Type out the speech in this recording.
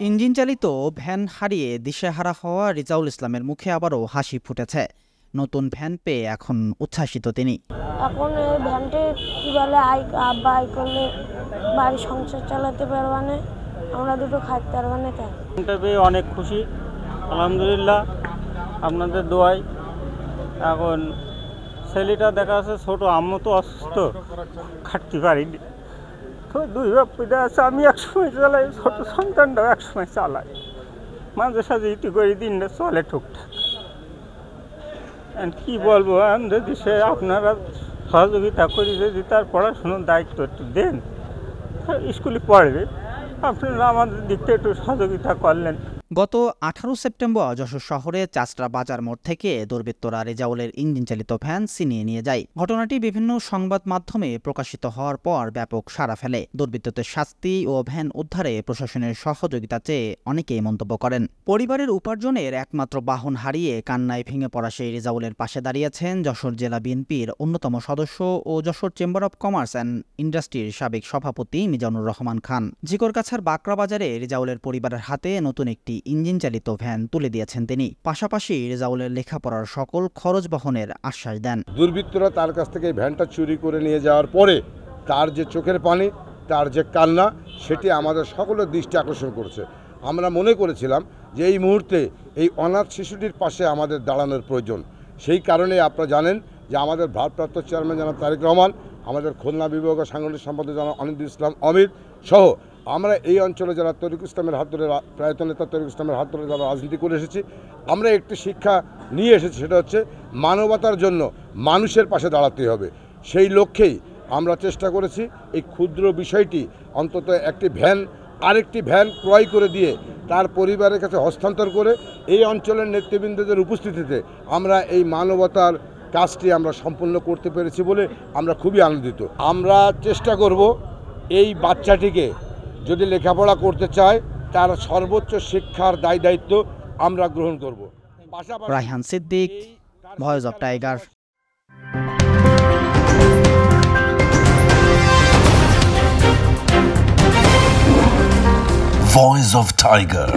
Engine চালিত van হারিয়ে দিশেহারা হওয়া রিজাউল ইসলামের মুখে আবারও হাসি ফুটেছে। নতুন ভ্যান পেয়ে এখন উচ্ছ্বাসিত তিনি। এখন এই ভ্যানটি কি বলে আব্বা আই করলে বাড়ি সংসার চালাতে পারবা না, আমরা দুটো খাইতে পারবা না। তাই ভ্যানটা পেয়ে অনেক খুশি, আলহামদুলিল্লাহ। আপনাদের দোয়ায়। এখন ছেলেটা দেখা যাচ্ছে ছোটো, আম্মু তো অসুস্থ, খাটতে পারিনি। তো দুই বাপ্পিটা আছে, আমি একসময় চালাই, ছোট সন্তানটাও একসময় চালাই, মাঝে সাঝে ইতি করে দিনটা চলে টুকটাক। কি বলবো, যদি সে আপনারা সহযোগিতা করি, যদি তার পড়াশোনার দায়িত্ব একটু দেন, স্কুলে পড়বে, আপনারা আমাদের দিক থেকে একটু সহযোগিতা করলেন। গত 18 সেপ্টেম্বর যশোর শহরে চাচড়া বাজার মোড় থেকে দুর্বৃত্তরা রেজাউলের ইঞ্জিন চালিত ভ্যান ছিনিয়ে নিয়ে যায়। ঘটনাটি বিভিন্ন সংবাদ মাধ্যমে প্রকাশিত হওয়ার পর ব্যাপক সাড়া ফেলে। দুর্বৃত্তদের শাস্তি ও ভ্যান উদ্ধারে প্রশাসনের সহযোগিতা চেয়ে অনেকেই মন্তব্য করেন। পরিবারের উপার্জনের একমাত্র বাহন হারিয়ে কান্নায় ভেঙে পড়া সেই রেজাউলের পাশে দাঁড়িয়েছেন যশোর জেলা বিএনপির অন্যতম সদস্য ও Jessore chamber of commerce and ইন্ডাস্ট্রির সাবেক সভাপতি মিজানুর রহমান খান। ঝিকরগাছার বাকরা বাজারে রেজাউলের পরিবারের হাতে নতুন একটি ইঞ্জিন চালিত ভ্যান তুলে দিয়েছেন তিনি। পাশাপাশি রেজাউলের লেখাপড়ার সকল খরচ বহনের আশ্বাস দেন। দুর্বৃত্তরা তার কাছ থেকে ভ্যানটা চুরি করে নিয়ে যাওয়ার পরে তার যে চোখের পানি, তার যে কান্না, সেটি আমাদের সকলের দৃষ্টি আকর্ষণ করছে। আমরা মনে করেছিলাম যে এই মুহূর্তে এই অনাথ শিশুটির পাশে আমাদের দাঁড়ানোর প্রয়োজন। সেই কারণে আপনারা জানেন যে আমাদের ভারপ্রাপ্ত চেয়ারম্যান জনাব তারেক রহমান, আমাদের খুলনা বিভাগীয় সাংগঠনিক সম্পাদক জনাব অনিন্দুল ইসলাম অমিত সহ আমরা এই অঞ্চলে যারা তরিকুল ইসলামের হাত ধরে, প্রয়াত নেতা তরিকুল ইসলামের হাত ধরে যারা রাজনীতি করে এসেছি, আমরা একটি শিক্ষা নিয়ে এসেছি, সেটা হচ্ছে মানবতার জন্য মানুষের পাশে দাঁড়াতে হবে। সেই লক্ষ্যেই আমরা চেষ্টা করেছি এই ক্ষুদ্র বিষয়টি অন্তত একটি ভ্যান আরেকটি ভ্যান ক্রয় করে দিয়ে তার পরিবারের কাছে হস্তান্তর করে এই অঞ্চলের নেতৃবৃন্দদের উপস্থিতিতে আমরা এই মানবতার কাজটি আমরা সম্পূর্ণ করতে পেরেছি বলে আমরা খুবই আনন্দিত। আমরা চেষ্টা করব এই বাচ্চাটিকে যদি লেখাপড়া করতে চায় তার সর্বোচ্চ শিক্ষার দায়িত্ব আমরা গ্রহণ করব। Raihan Siddique, voice of tiger. Voice of Tiger.